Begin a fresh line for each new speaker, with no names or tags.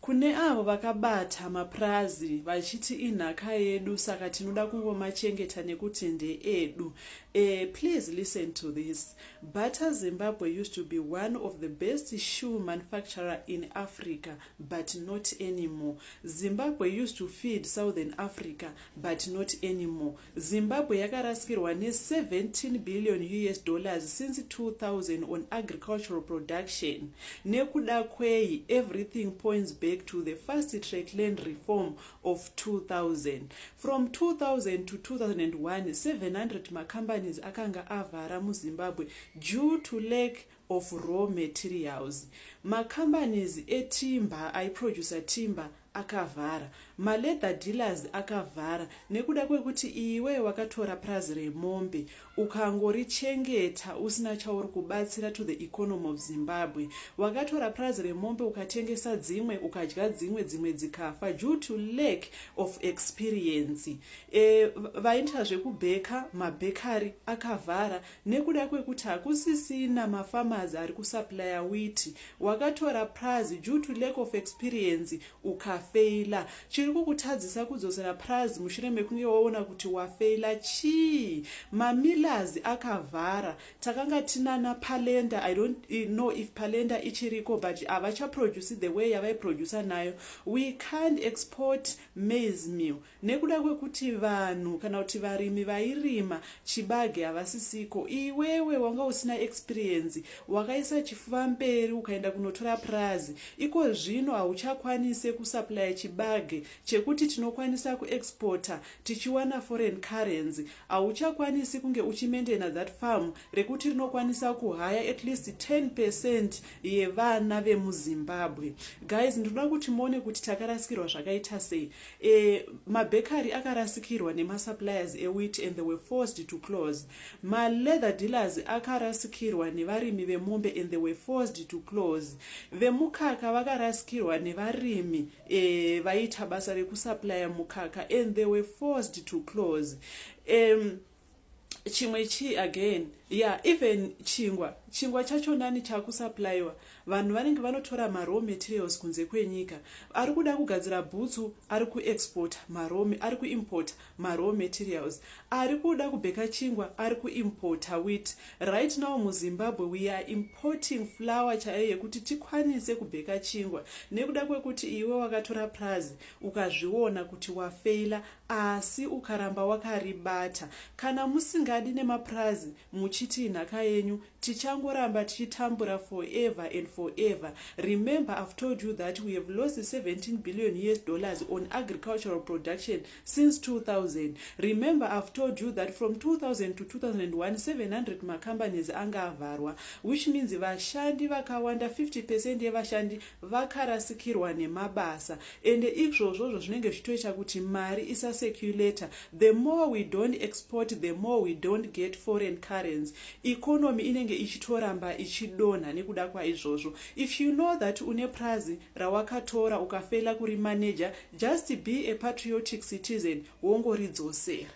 Kune avo vakabata mapurazi vachiti inhaka yedu saka tinoda kungomachengeta nekuti ndeedu. Please listen to this. Bata Zimbabwe used to be one of the best shoe manufacturer in Africa, but not anymore. Zimbabwe used to feed Southern Africa, but not anymore. Zimbabwe yakarasikirwa ne$17 billion since 2000 on agricultural production. Nekuda kwei, everything points back to the fast track land reform of 2000. From 2000 to 2001, 700 companies akanga avhara muZimbabwe due to lack of raw materials. Companies etimber, I produce timber, akavhara. Leather dealers akavhara nekuda kwekuti iwe wakatora purazi remombe ukangorichengeta usina chauri kubatsira to the economy of Zimbabwe. Wakatora purazi remombe ukatengesa dzimwe ukadya dzimwe dzikafa due to lack of experience. Vaita zvekubheka mabhekari akavhara nekuda kwekuti hakusisina mafarmers ari kusupply wheat. Wakatora purazi due to lack of experience ukafeila. Chiri kukutadzisa kudzosera purazi mushure mekunge waona kuti wafeila chii. Millers akavhara. Takanga tinana Palenda. I don't know if Palenda ichiriko, but avacha produce the way yavaiproducer nayo. We can't export maize meal. Nekuda kwekuti vanhu kana kuti varimi vairima chibage havasisiko. Iwewe wanga usina experience, wakaisa chifuva mberi ukaenda kunotora purazi. Iko zvino hauchakwanise kusupply chibage chekuti tinokwanisa kuexporta tichiwana foreign currency. Hauchakwanisi kunge uchimaintaina that farm rekuti rinokwanisa kuhaya at least 10% yevana vemuZimbabwe. Guys, ndinoda kuti muone kuti takarasikirwa zvakaita sei. Mabhekari akarasikirwa nemasuppliers ewheat and they were forced to close. Leather dealers akarasikirwa nevarimi vemombe and they were forced to close. Vemukaka vakarasikirwa nevarimi vaita basa rekusupply mukaka and they were forced to close. Chimwe chi again, yeah, even chingwa chacho nani chakusupplyiwa. Vanhu vanenge vanotora raw materials kunze kwenyika. Ari kuda kugadzira bhutsu, ari kuexport ari kuimport raw materials. Ari kuda kubheka chingwa, ari kuimporta wheat. Right now muZimbabwe we are importing flour chaiyo yekuti tikwanise kubheka chingwa. Nekuda kwekuti iwe wakatora purazi ukazviona kuti wafeila asi ukaramba wakaribata. Kana musingadi nemapurazi muchiti nhaka yenyu tichangoramba tichitambura forever and forever. Remember, I've told you that we have lost $17 billion on agricultural production since 2000. Remember, I've told you that from 2000 to 2001, 700 companies anga avarwa, which means vashandi vakawanda 50% yevashandi vakarasikirwa nemabasa. And izvozvo zvinenge zvitoita kuti mari isa circulator. The more we don't export, the more we don't get foreign currency. Economy inenge ichitoramba ichidonha nekuda kwaizvozvo. If you know that une purazi rawakatora ukafela kuri manager, just be a patriotic citizen, wongoridzosera.